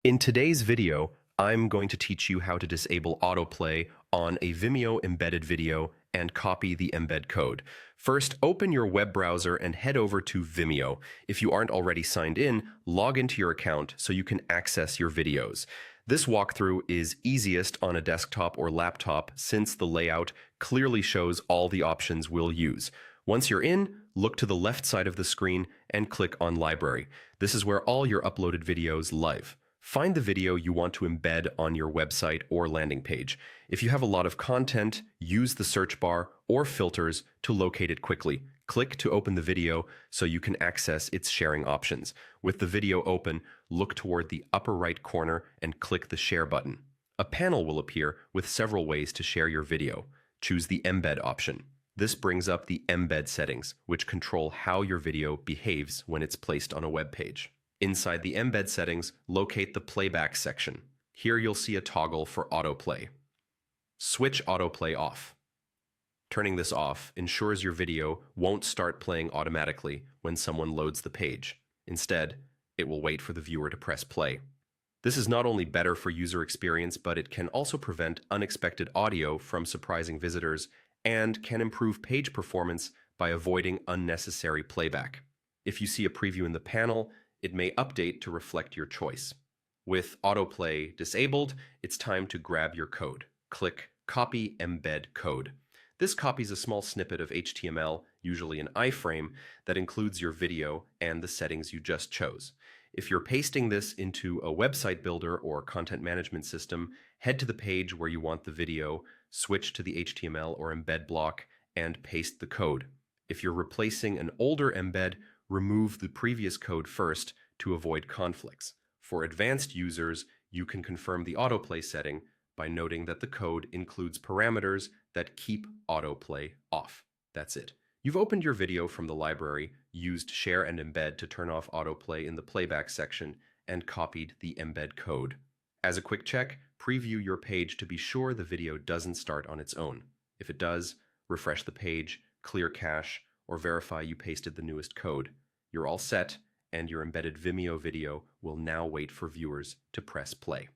In today's video, I'm going to teach you how to disable autoplay on a Vimeo embedded video and copy the embed code. First, open your web browser and head over to Vimeo. If you aren't already signed in, log into your account so you can access your videos. This walkthrough is easiest on a desktop or laptop since the layout clearly shows all the options we'll use. Once you're in, look to the left side of the screen and click on Library. This is where all your uploaded videos live. Find the video you want to embed on your website or landing page. If you have a lot of content, use the search bar or filters to locate it quickly. Click to open the video so you can access its sharing options. With the video open, look toward the upper right corner and click the Share button. A panel will appear with several ways to share your video. Choose the Embed option. This brings up the embed settings, which control how your video behaves when it's placed on a web page. Inside the embed settings, locate the playback section. Here you'll see a toggle for autoplay. Switch autoplay off. Turning this off ensures your video won't start playing automatically when someone loads the page. Instead, it will wait for the viewer to press play. This is not only better for user experience, but it can also prevent unexpected audio from surprising visitors and can improve page performance by avoiding unnecessary playback. If you see a preview in the panel, it may update to reflect your choice. With autoplay disabled, it's time to grab your code. Click Copy Embed Code. This copies a small snippet of HTML, usually an iframe, that includes your video and the settings you just chose. If you're pasting this into a website builder or content management system, head to the page where you want the video, switch to the HTML or embed block, and paste the code. If you're replacing an older embed, remove the previous code first to avoid conflicts. For advanced users, you can confirm the autoplay setting by noting that the code includes parameters that keep autoplay off. That's it. You've opened your video from the library, used Share and Embed to turn off autoplay in the playback section, and copied the embed code. As a quick check, preview your page to be sure the video doesn't start on its own. If it does, refresh the page, clear cache, or verify you pasted the newest code. You're all set, and your embedded Vimeo video will now wait for viewers to press play.